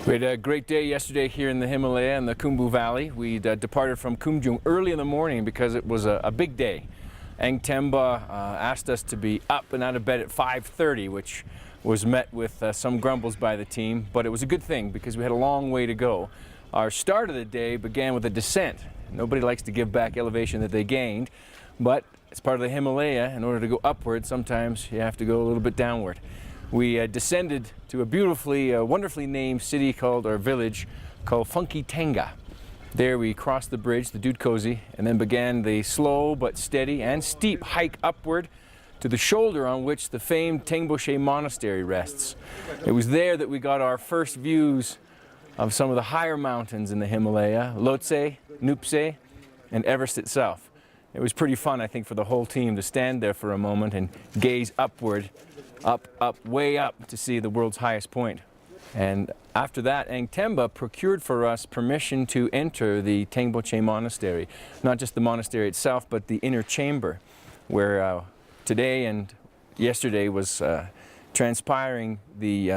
We had a great day yesterday here in the Himalaya in the Khumbu Valley. We departed from Kumjung early in the morning because it was a big day. Angtemba asked us to be up and out of bed at 5:30, which was met with some grumbles by the team, but it was a good thing because we had a long way to go. Our start of the day began with a descent. Nobody likes to give back elevation that they gained, but as part of the Himalaya, in order to go upward, sometimes you have to go a little bit downward. We descended to a beautifully, wonderfully named city called, or village called Funky Tenga. There we crossed the bridge, the Dudkosi, and then began the slow but steady and steep hike upward to the shoulder on which the famed Tengboche Monastery rests. It was there that we got our first views of some of the higher mountains in the Himalaya, Lhotse, Nuptse, and Everest itself. It was pretty fun, I think, for the whole team to stand there for a moment and gaze upward, way up to see the world's highest point. And after that, Angtemba procured for us permission to enter the Tengboche Monastery. Not just the monastery itself, but the inner chamber, where today and yesterday was transpiring the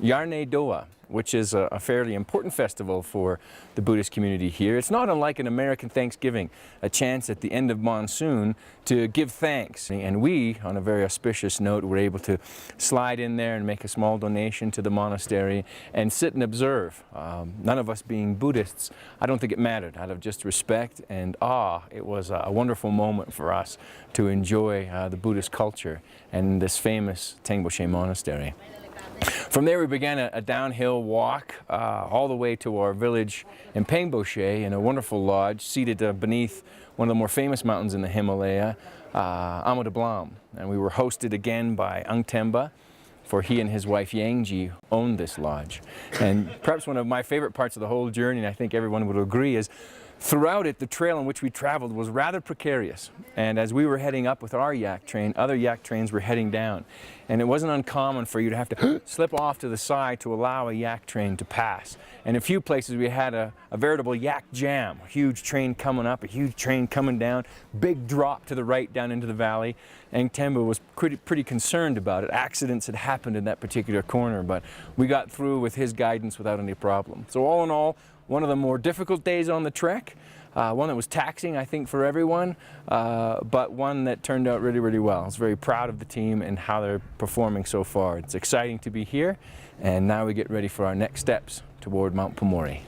Yarne Doa, which is a fairly important festival for the Buddhist community here. It's not unlike an American Thanksgiving, a chance at the end of monsoon to give thanks. And we, on a very auspicious note, were able to slide in there and make a small donation to the monastery and sit and observe. None of us being Buddhists, I don't think it mattered. Out of just respect and awe, it was a wonderful moment for us to enjoy the Buddhist culture and this famous Tengboche Monastery. From there we began a downhill walk all the way to our village in Pumori in a wonderful lodge seated beneath one of the more famous mountains in the Himalaya, Amo de Blam. And we were hosted again by Angtemba, for he and his wife Yangji owned this lodge. And perhaps one of my favorite parts of the whole journey, and I think everyone would agree, is throughout it, the trail on which we traveled was rather precarious. And as we were heading up with our yak train, other yak trains were heading down. And it wasn't uncommon for you to have to slip off to the side to allow a yak train to pass. And in a few places we had a veritable yak jam. A huge train coming up, a huge train coming down, big drop to the right down into the valley. Angtemba was pretty concerned about it. Accidents had happened in that particular corner, but we got through with his guidance without any problem. So all in all, one of the more difficult days on the trek, one that was taxing, I think, for everyone, but one that turned out really, really well. I was very proud of the team and how they're performing so far. It's exciting to be here, and now we get ready for our next steps toward Mount Pumori.